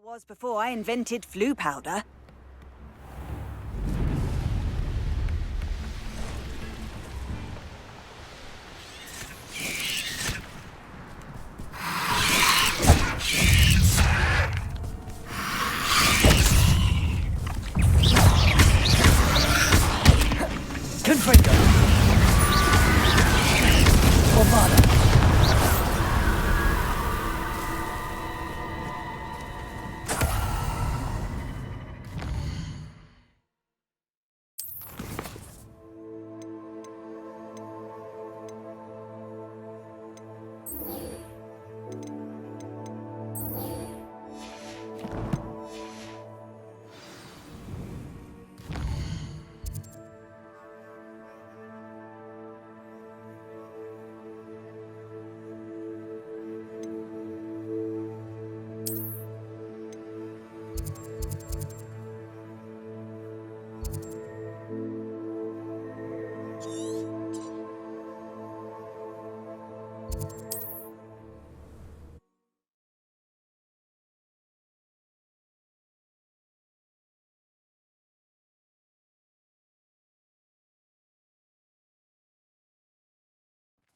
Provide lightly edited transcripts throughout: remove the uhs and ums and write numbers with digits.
was before I invented flu powder. Confringo! Bombarda!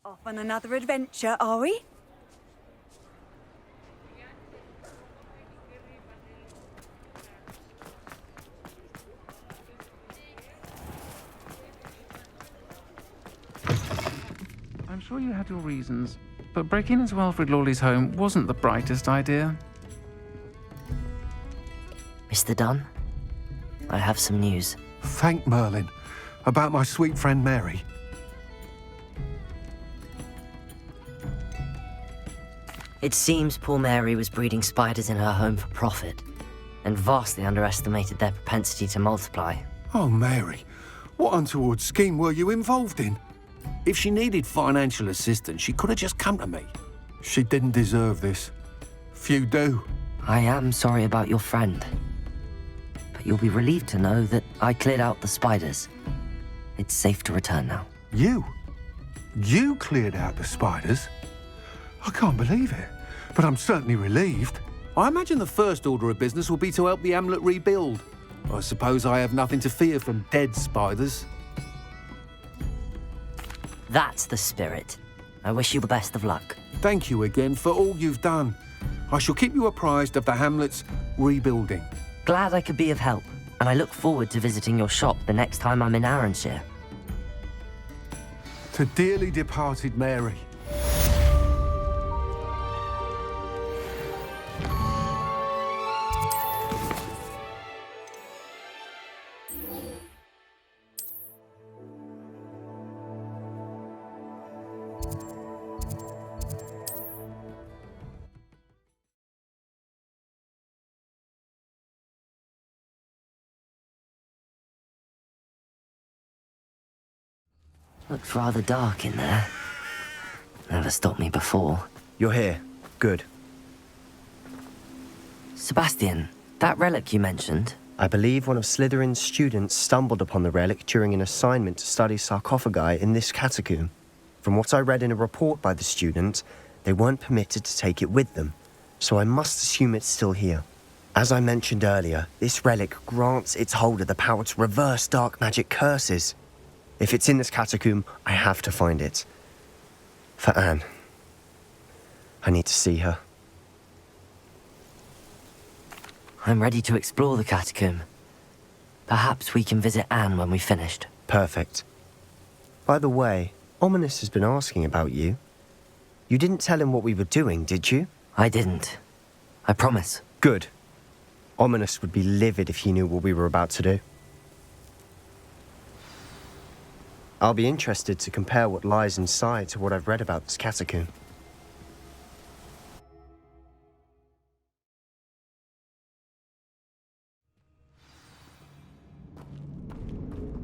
Off on another adventure, are we? I'm sure you had your reasons, but breaking into Alfred Lawley's home wasn't the brightest idea. Mr. Dunn, I have some news. Thank Merlin. About my sweet friend Mary. It seems poor Mary was breeding spiders in her home for profit, and vastly underestimated their propensity to multiply. Oh, Mary, what untoward scheme were you involved in? If she needed financial assistance, she could have just come to me. She didn't deserve this. Few do. I am sorry about your friend, but you'll be relieved to know that I cleared out the spiders. It's safe to return now. You? You cleared out the spiders? I can't believe it, but I'm certainly relieved. I imagine the first order of business will be to help the amulet rebuild. I suppose I have nothing to fear from dead spiders. That's the spirit. I wish you the best of luck. Thank you again for all you've done. I shall keep you apprised of the hamlet's rebuilding. Glad I could be of help, and I look forward to visiting your shop the next time I'm in Arranshire. To dearly departed Mary. Looks rather dark in there. Never stopped me before. You're here. Good. Sebastian, that relic you mentioned, I believe one of Slytherin's students stumbled upon the relic during an assignment to study sarcophagi in this catacomb. From what I read in a report by the student, they weren't permitted to take it with them, so I must assume it's still here. As I mentioned earlier, this relic grants its holder the power to reverse dark magic curses. If it's in this catacomb, I have to find it. For Anne. I need to see her. I'm ready to explore the catacomb. Perhaps we can visit Anne when we've finished. Perfect. By the way, Ominous has been asking about you. You didn't tell him what we were doing, did you? I didn't. I promise. Good. Ominous would be livid if he knew what we were about to do. I'll be interested to compare what lies inside to what I've read about this catacomb.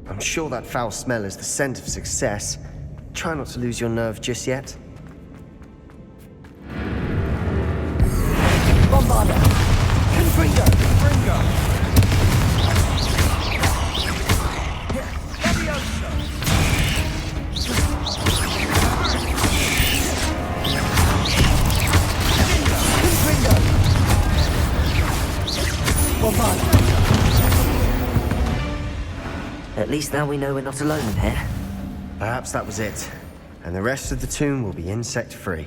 I'm sure that foul smell is the scent of success. Try not to lose your nerve just yet. Bombarda! Confringo! Confringo! at least now we know we're not alone in here. Perhaps that was it. And the rest of the tomb will be insect-free.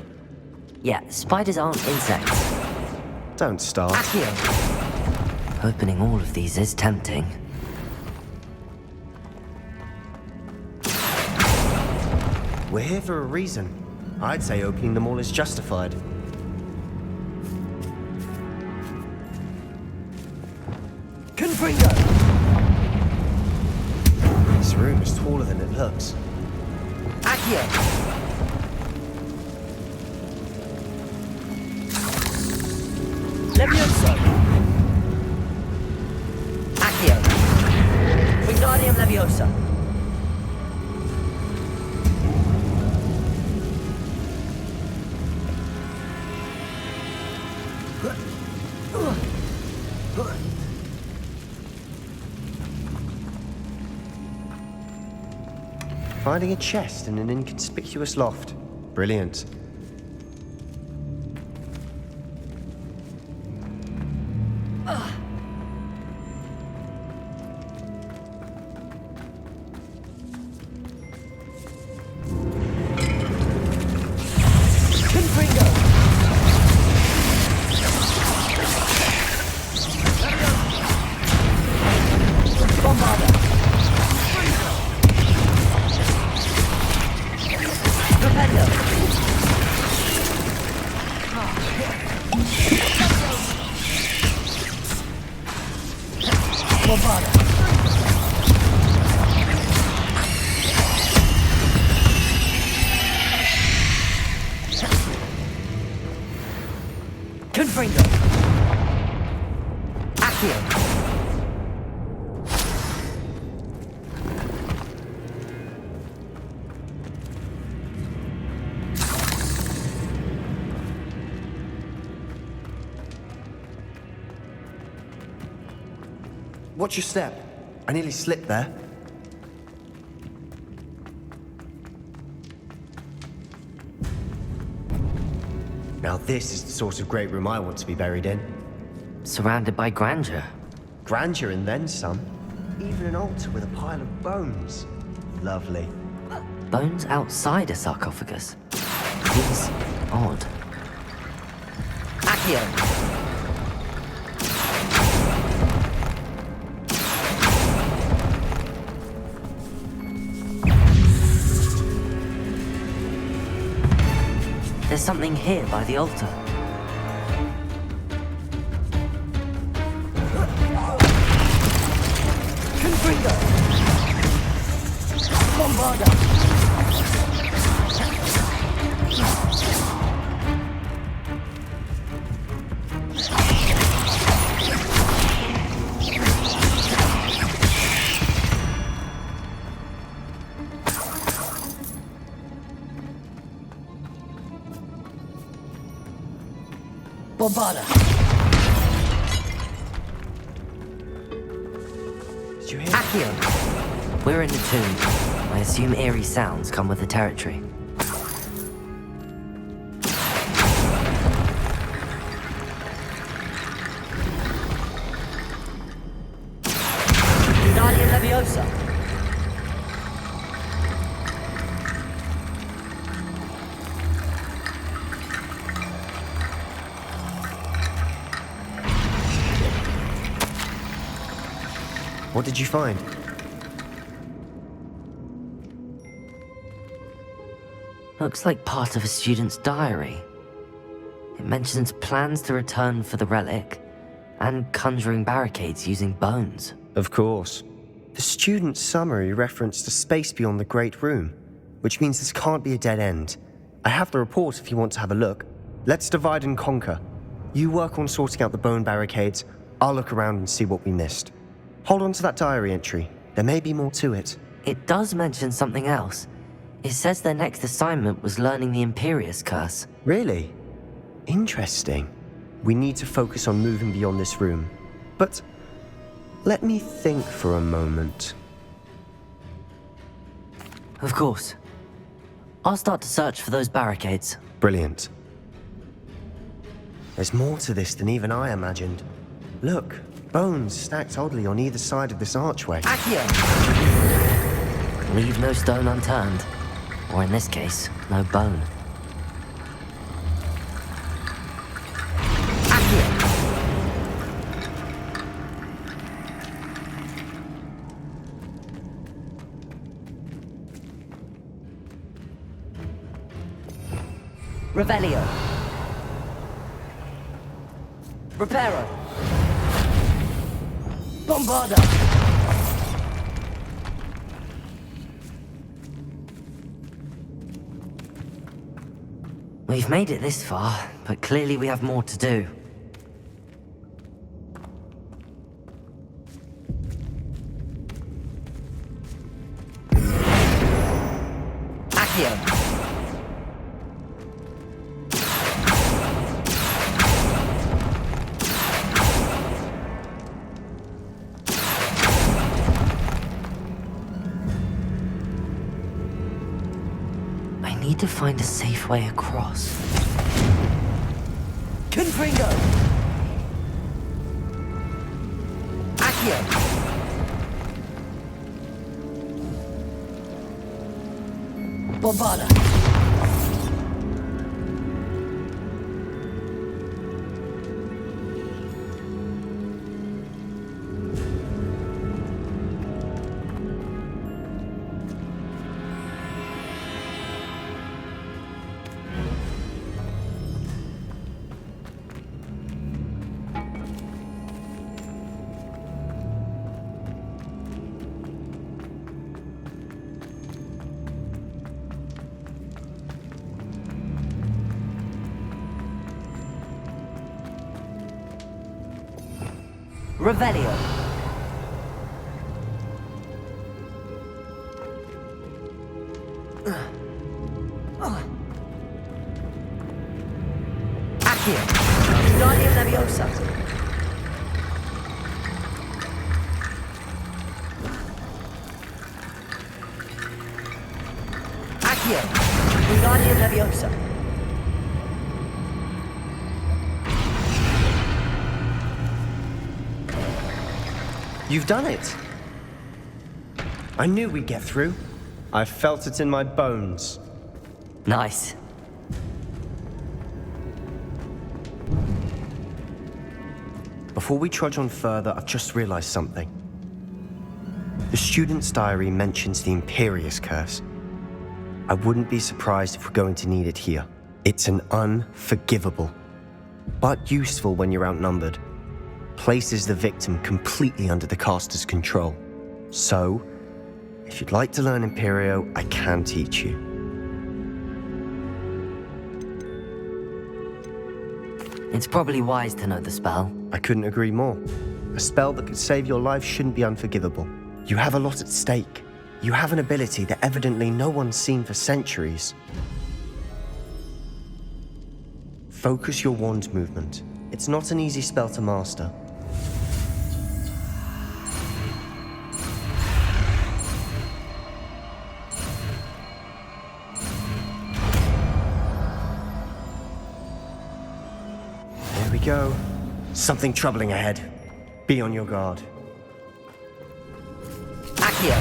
Yeah, spiders aren't insects. Don't start. Accio! Opening all of these is tempting. We're here for a reason. I'd say opening them all is justified. Confringo! This room is taller than it looks. Accio! Levioso! Accio! Wingardium Leviosa! Finding a chest in an inconspicuous loft. Brilliant. Confringo! Accio! Watch your step. I nearly slipped there. Now this is the sort of great room I want to be buried in. Surrounded by grandeur. Grandeur and then some. Even an altar with a pile of bones. Lovely. Bones outside a sarcophagus. Seems odd. Accio! There's something here by the altar. Confringo! Bombarda! Bombarda! Did you hear? Accio! We're in the tomb. I assume eerie sounds come with the territory. Wingardium Leviosa! What did you find? Looks like part of a student's diary. It mentions plans to return for the relic and conjuring barricades using bones. Of course. The student's summary referenced a space beyond the Great Room, which means this can't be a dead end. I have the report if you want to have a look. Let's divide and conquer. You work on sorting out the bone barricades. I'll look around and see what we missed. Hold on to that diary entry. There may be more to it. It does mention something else. It says their next assignment was learning the Imperius Curse. Really? Interesting. We need to focus on moving beyond this room. But let me think for a moment. Of course. I'll start to search for those barricades. Brilliant. There's more to this than even I imagined. Look, bones stacked oddly on either side of this archway. Accio! Leave no stone unturned. Or in this case, no bone. Revelio. Reparo. Bombarda. We've made it this far, but clearly we have more to do. Accio. I need to find a safe way across. Confringo. Accio. Bombarda. Revelio. Accio. Guardian Leviosa. Accio. Guardian Leviosa. You've done it. I knew we'd get through. I felt it in my bones. Nice. Before we trudge on further, I've just realized something. The student's diary mentions the Imperious Curse. I wouldn't be surprised if we're going to need it here. It's an unforgivable, but useful when you're outnumbered. Places the victim completely under the caster's control. So, if you'd like to learn Imperio, I can teach you. It's probably wise to know the spell. I couldn't agree more. A spell that could save your life shouldn't be unforgivable. You have a lot at stake. You have an ability that evidently no one's seen for centuries. Focus your wand movement. It's not an easy spell to master. There we go. Something troubling ahead. Be on your guard. Accio.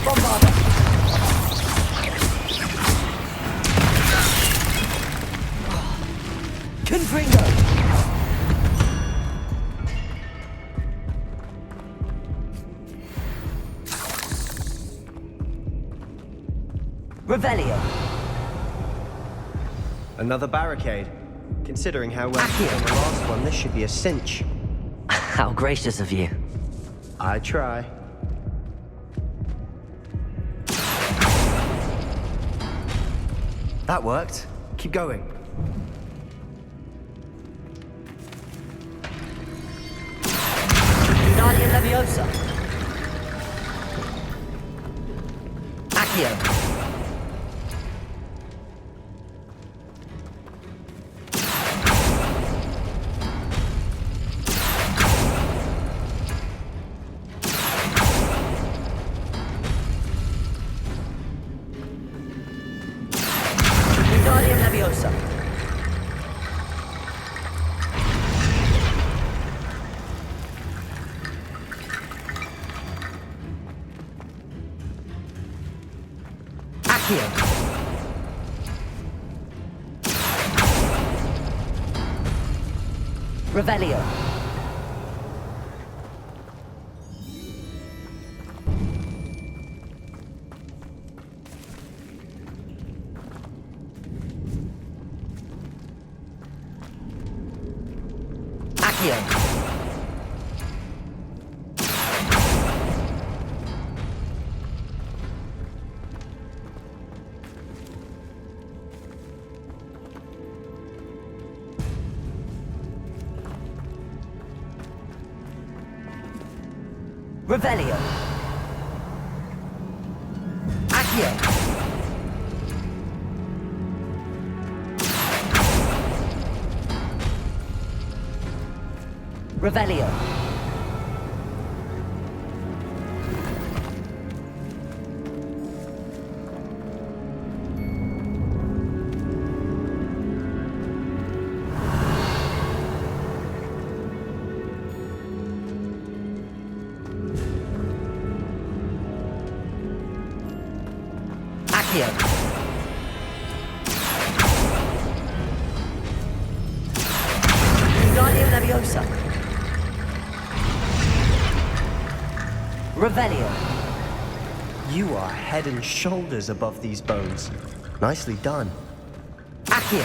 Bombarda. Confringo. Revelio. Another barricade. Considering how well you did on the last one, this should be a cinch. How gracious of you. I try. That worked. Keep going. Guardian Leviosa. Accio. Accio. Revelio. Accio. Revelio. Accio. Revelio. Accio. Wingardium Leviosa. Revelio. You are head and shoulders above these bones. Nicely done. Accio.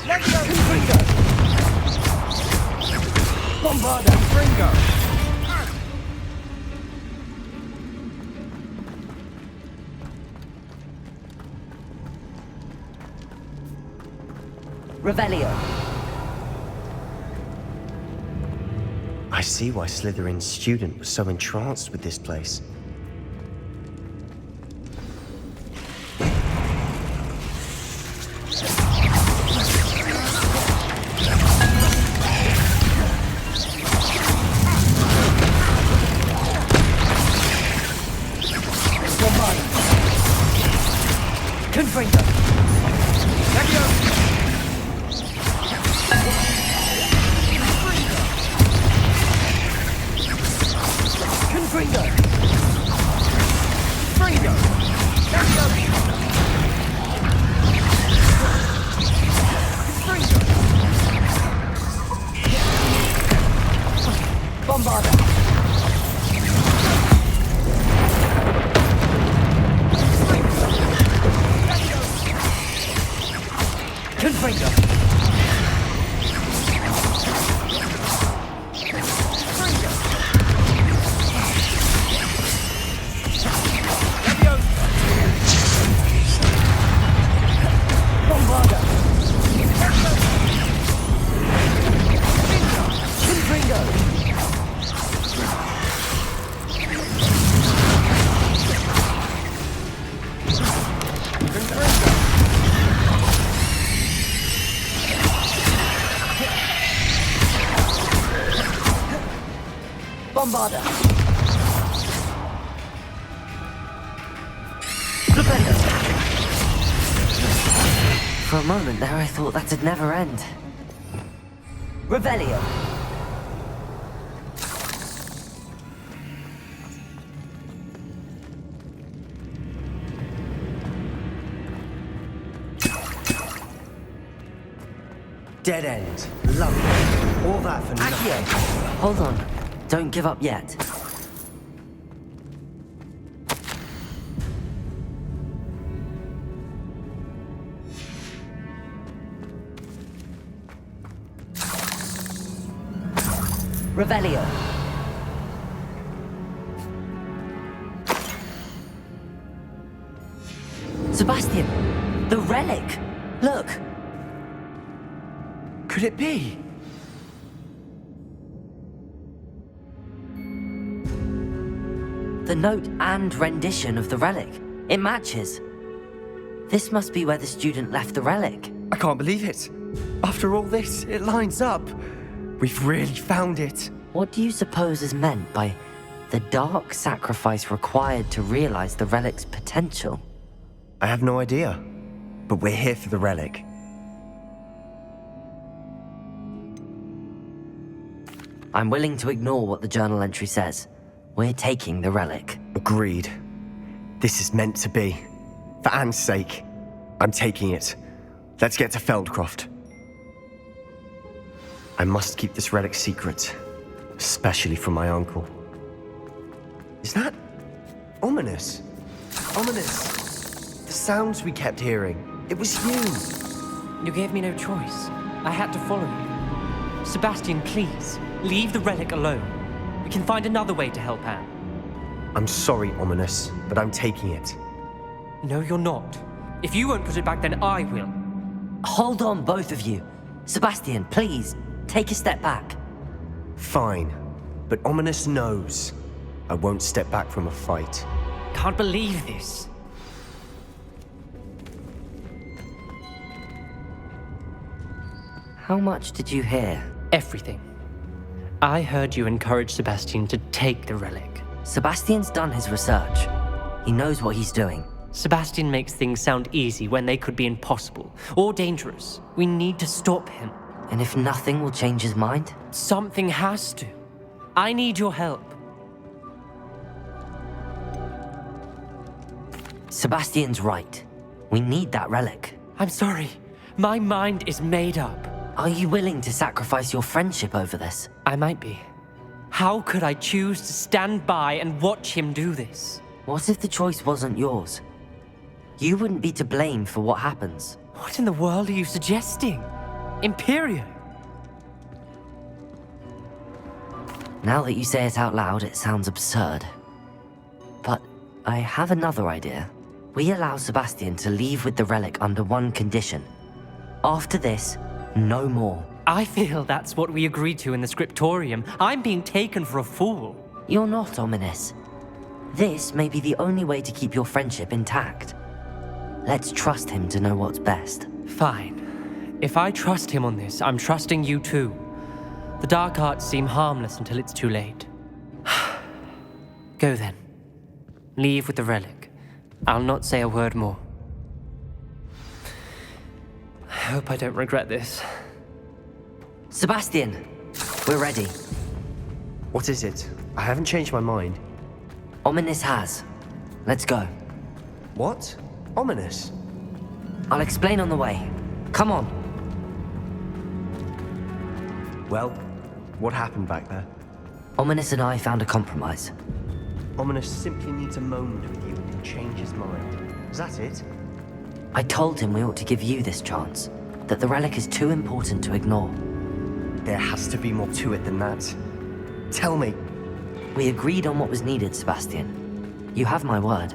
Confringo. Bombarda. Fringo! Revelio. I see why Slytherin's student was so entranced with this place. Confringo. Confringo. Fringo. Bombarda. Confringo. Bombarda. Confringo. Bombarda. Revelio. For a moment there, I thought that'd never end. Revelio. Dead end. Lovely. All that for nothing. Accio. Hold on. Don't give up yet. Revelio. Sebastian! The relic! Look! Could it be? The note and rendition of the relic. It matches. This must be where the student left the relic. I can't believe it. After all this, it lines up. We've really found it. What do you suppose is meant by the dark sacrifice required to realize the relic's potential? I have no idea. But we're here for the relic. I'm willing to ignore what the journal entry says. We're taking the relic. Agreed. This is meant to be. For Anne's sake, I'm taking it. Let's get to Feldcroft. I must keep this relic secret, especially from my uncle. Is that ominous? Ominous. The sounds we kept hearing. It was you. You gave me no choice. I had to follow you. Sebastian, please, leave the relic alone. We can find another way to help Anne. I'm sorry, Ominous, but I'm taking it. No, you're not. If you won't put it back, then I will. Hold on, both of you. Sebastian, please, take a step back. Fine, but Ominous knows I won't step back from a fight. Can't believe this. How much did you hear? Everything. I heard you encourage Sebastian to take the relic. Sebastian's done his research. He knows what he's doing. Sebastian makes things sound easy when they could be impossible or dangerous. We need to stop him. And if nothing will change his mind? Something has to. I need your help. Sebastian's right. We need that relic. I'm sorry. My mind is made up. Are you willing to sacrifice your friendship over this? I might be. How could I choose to stand by and watch him do this? What if the choice wasn't yours? You wouldn't be to blame for what happens. What in the world are you suggesting? Imperio? Now that you say it out loud, it sounds absurd. But I have another idea. We allow Sebastian to leave with the relic under one condition. After this, no more. I feel that's what we agreed to in the scriptorium. I'm being taken for a fool. You're not, Ominous. This may be the only way to keep your friendship intact. Let's trust him to know what's best. Fine. If I trust him on this, I'm trusting you too. The dark arts seem harmless until it's too late. Go then. Leave with the relic. I'll not say a word more. I hope I don't regret this. Sebastian, we're ready. What is it? I haven't changed my mind. Ominous has. Let's go. What? Ominous? I'll explain on the way. Come on. Well, what happened back there? Ominous and I found a compromise. Ominous simply needs a moment with you and he'll change his mind. Is that it? I told him we ought to give you this chance, that the relic is too important to ignore. There has to be more to it than that. Tell me. We agreed on what was needed, Sebastian. You have my word.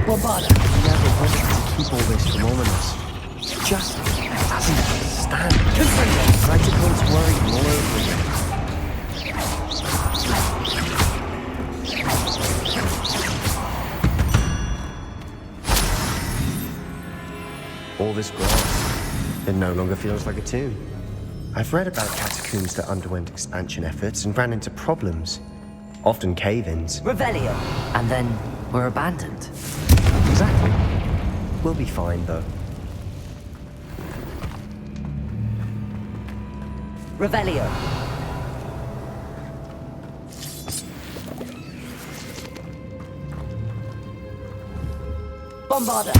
Bombarda. He never wanted to keep all this from Ominous. He just doesn't understand. Tried to cause worry all over again. All this grass, it no longer feels like a tomb. I've read about catacombs that underwent expansion efforts and ran into problems. Often cave-ins. Revelio. And then we're abandoned. Exactly. We'll be fine, though. Revelio. Bombarda.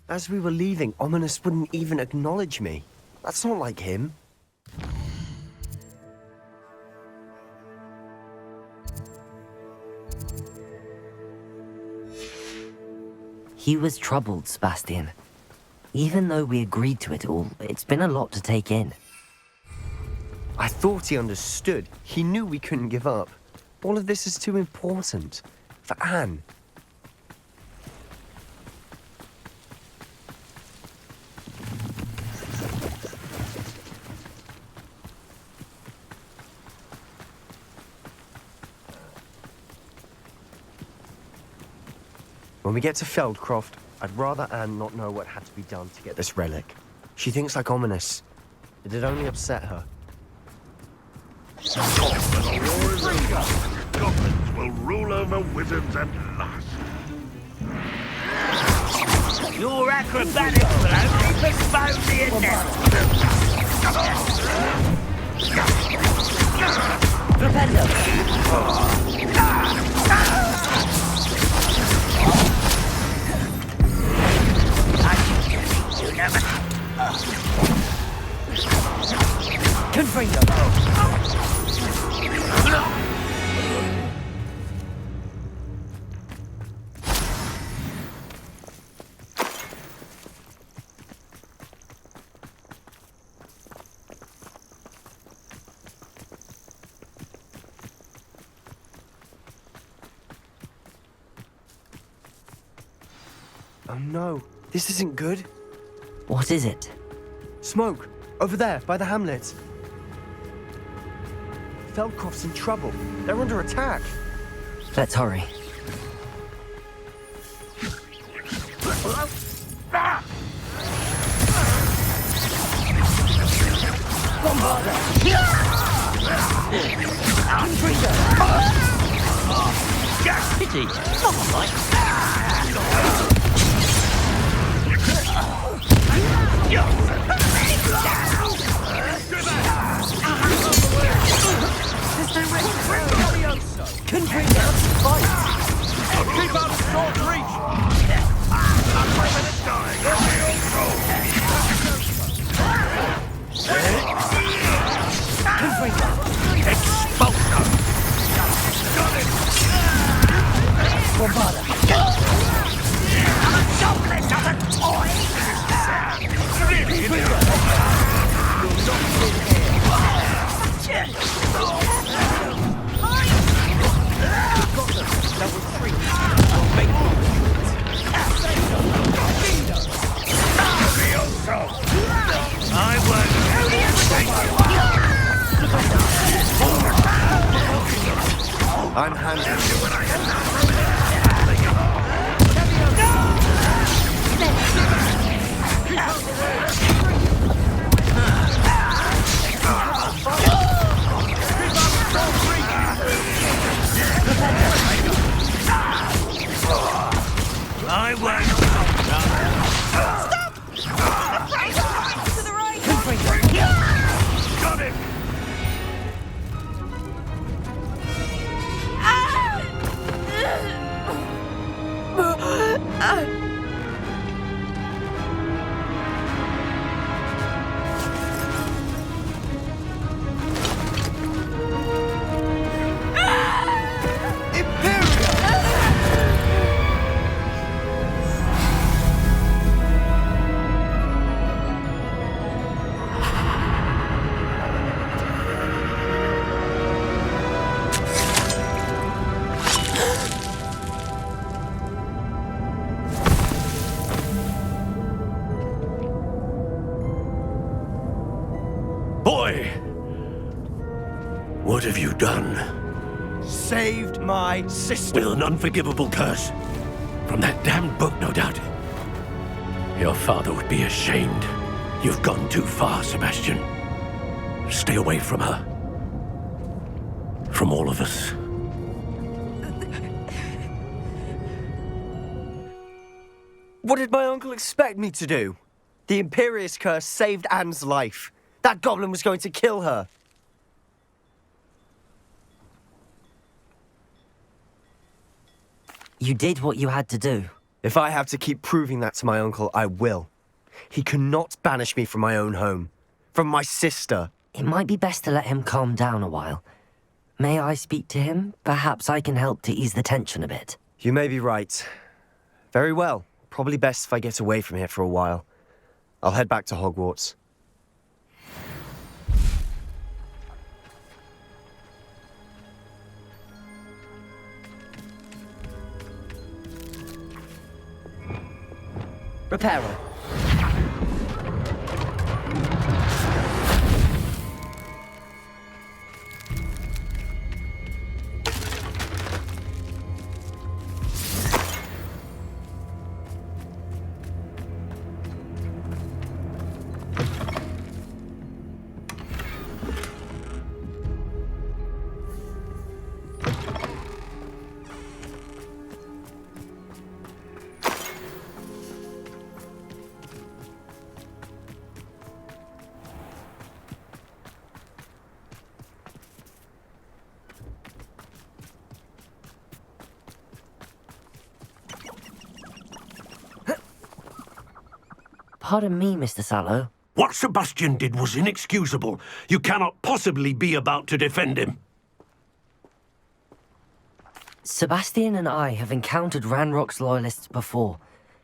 As we were leaving, Ominous wouldn't even acknowledge me. That's not like him. He was troubled, Sebastian. Even though we agreed to it all, it's been a lot to take in. I thought thought he understood. He knew we couldn't give up. All of this is too important. For Anne. When we get to Feldcroft, I'd rather Anne not know what had to be done to get this relic. She thinks like ominous. It'd only upset her. Goblins will rule over wizards at last. Your acrobatics will only postpone the inevitable. Propello. You never... Confringo. Oh no, this isn't good. What is it? Smoke! Over there, by the hamlet. Feldcroft's in trouble. They're under attack. Let's hurry. Pity. Keep out of short reach! I'm handling I won't. To the right! Got it! Boy! What have you done? saved my sister. With an unforgivable curse. From that damned book, no doubt. Your father would be ashamed. You've gone too far, Sebastian. Stay away from her. From all of us. What did my uncle expect me to do? The Imperious curse saved Anne's life. That goblin was going to kill her. You did what you had to do. If I have to keep proving that to my uncle, I will. He cannot banish me from my own home. From my sister. It might be best to let him calm down a while. May I speak to him? Perhaps I can help to ease the tension a bit. You may be right. Very well. Probably best if I get away from here for a while. I'll head back to Hogwarts. Reparo. Pardon me, Mr. Sallow. What Sebastian did was inexcusable. You cannot possibly be about to defend him. Sebastian and I have encountered Ranrock's loyalists before.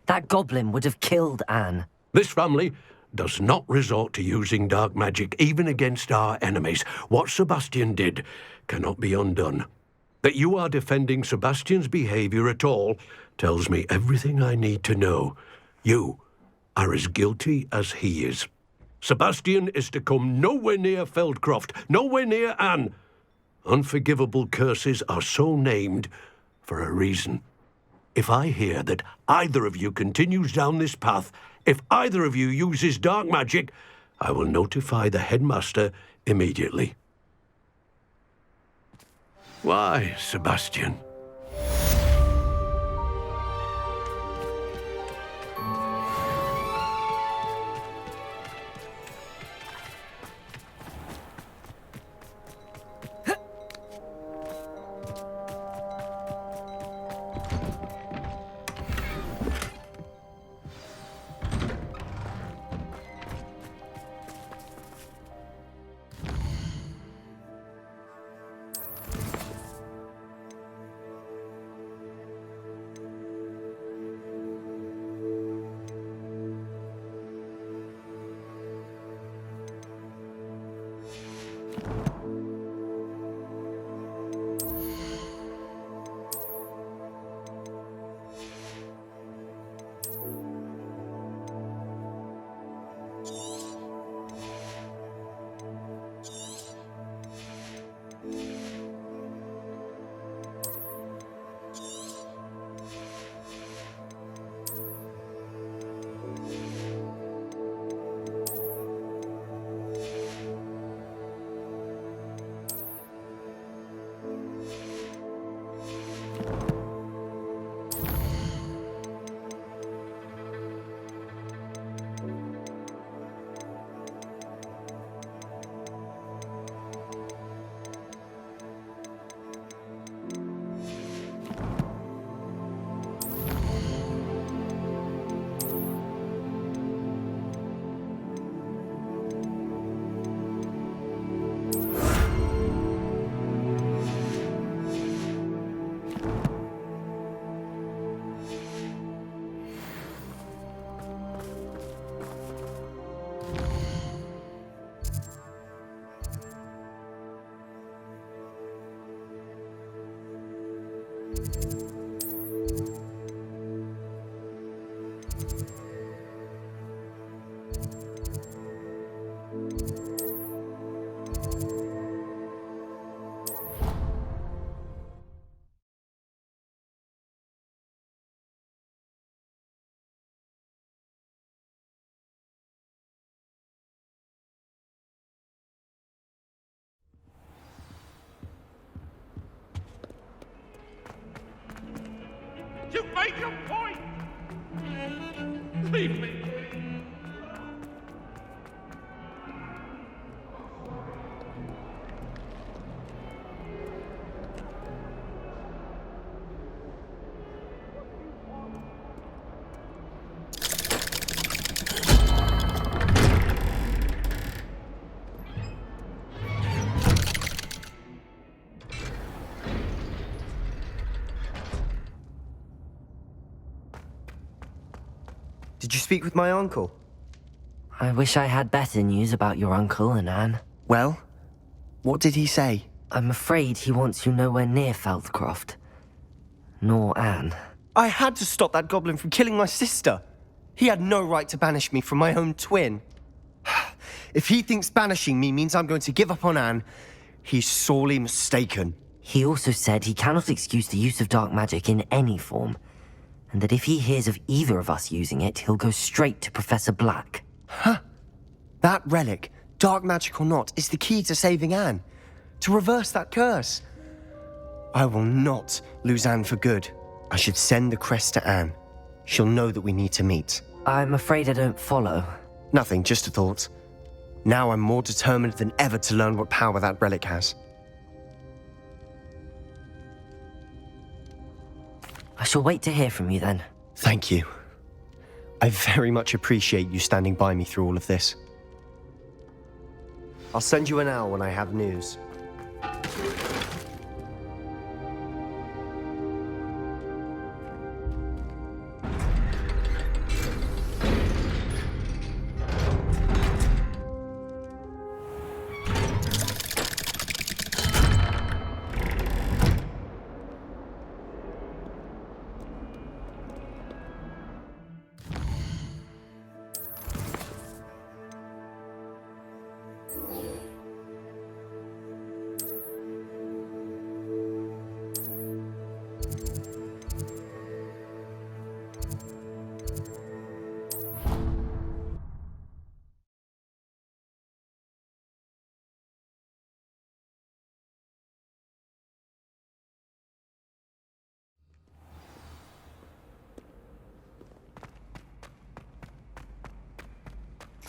That goblin would have killed Anne. This family does not resort to using dark magic even against our enemies. What Sebastian did cannot be undone. That you are defending Sebastian's behavior at all tells me everything I need to know. You are as guilty as he is. Sebastian is to come nowhere near Feldcroft, nowhere near Anne. Unforgivable curses are so named for a reason. If I hear that either of you continues down this path, if either of you uses dark magic, I will notify the headmaster immediately. Why, Sebastian? You made your point! Leave me! Did you speak with my uncle? I wish I had better news about your uncle and Anne. Well, what did he say? I'm afraid he wants you nowhere near Feldcroft. Nor Anne. I had to stop that goblin from killing my sister. He had no right to banish me from my own twin. If he thinks banishing me means I'm going to give up on Anne, he's sorely mistaken. He also said he cannot excuse the use of dark magic in any form, and that if he hears of either of us using it, he'll go straight to Professor Black. Huh? That relic, dark magic or not, is the key to saving Anne. To reverse that curse. I will not lose Anne for good. I should send the crest to Anne. She'll know that we need to meet. I'm afraid I don't follow. Nothing, just a thought. Now I'm more determined than ever to learn what power that relic has. I shall wait to hear from you then. Thank you. I very much appreciate you standing by me through all of this. I'll send you an owl when I have news.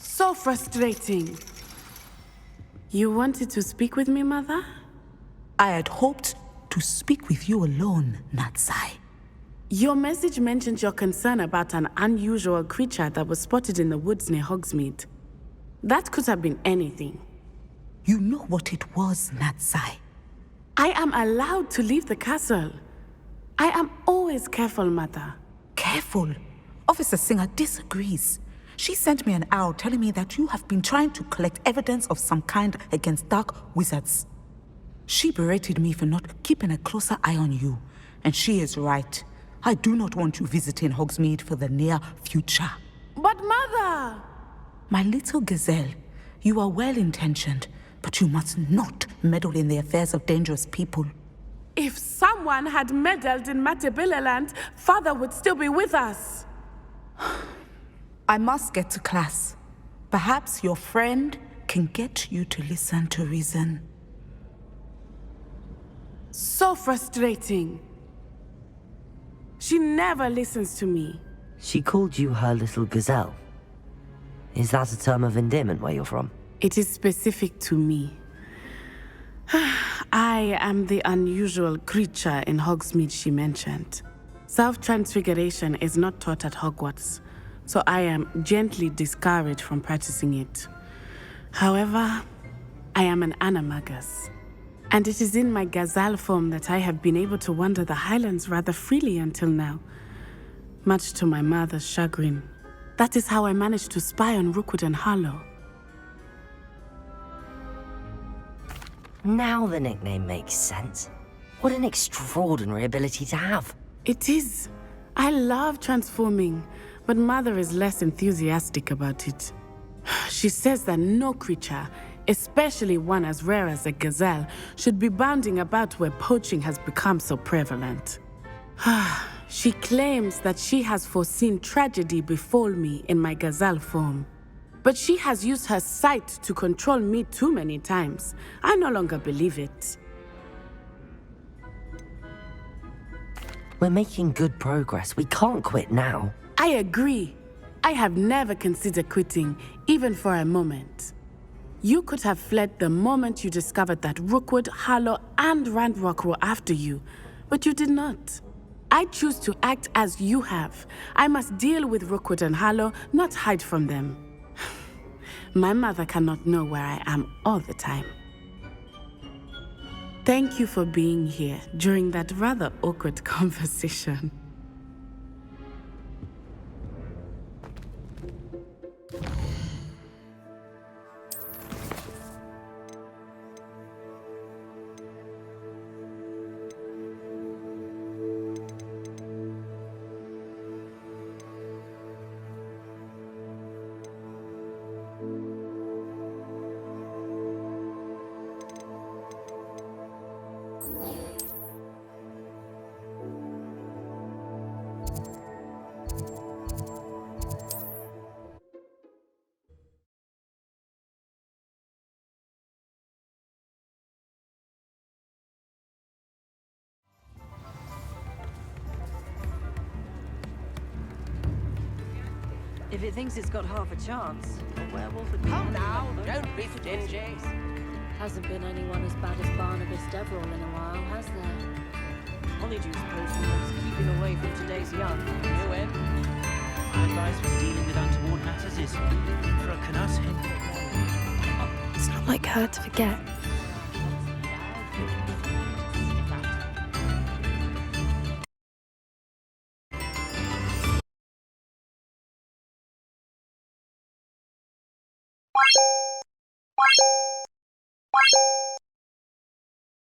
So frustrating. You wanted to speak with me, Mother? I had hoped to speak with you alone, Natsai. Your message mentioned your concern about an unusual creature that was spotted in the woods near Hogsmeade. That could have been anything. You know what it was, Natsai. I am allowed to leave the castle. I am always careful, Mother. Careful? Officer Singer disagrees. She sent me an owl telling me that you have been trying to collect evidence of some kind against dark wizards. She berated me for not keeping a closer eye on you, and she is right. I do not want you visiting Hogsmeade for the near future. But Mother! My little gazelle, you are well-intentioned, but you must not meddle in the affairs of dangerous people. If someone had meddled in Matabeleland, Father would still be with us. I must get to class. Perhaps your friend can get you to listen to reason. So frustrating. She never listens to me. She called you her little gazelle. Is that a term of endearment where you're from? It is specific to me. I am the unusual creature in Hogsmeade she mentioned. Self-transfiguration is not taught at Hogwarts, so I am gently discouraged from practicing it. However, I am an animagus, and it is in my gazelle form that I have been able to wander the Highlands rather freely until now, much to my mother's chagrin. That is how I managed to spy on Rookwood and Harlow. Now the nickname makes sense. What an extraordinary ability to have. It is. I love transforming, but Mother is less enthusiastic about it. She says that no creature, especially one as rare as a gazelle, should be bounding about where poaching has become so prevalent. She claims that she has foreseen tragedy befall me in my gazelle form. But she has used her sight to control me too many times. I no longer believe it. We're making good progress. We can't quit now. I agree. I have never considered quitting, even for a moment. You could have fled the moment you discovered that Rookwood, Harlow, and Randrock were after you, but you did not. I choose to act as you have. I must deal with Rookwood and Harlow, not hide from them. My mother cannot know where I am all the time. Thank you for being here during that rather awkward conversation. If it thinks it's got half a chance, a werewolf would be... Come now, don't be stingy. Hasn't been anyone as bad as Barnabas Deverell in a while, has there? Hollydew's potion was keeping away from today's young. You in? My advice when dealing with untoward matters is for a canut. It's not like her to forget.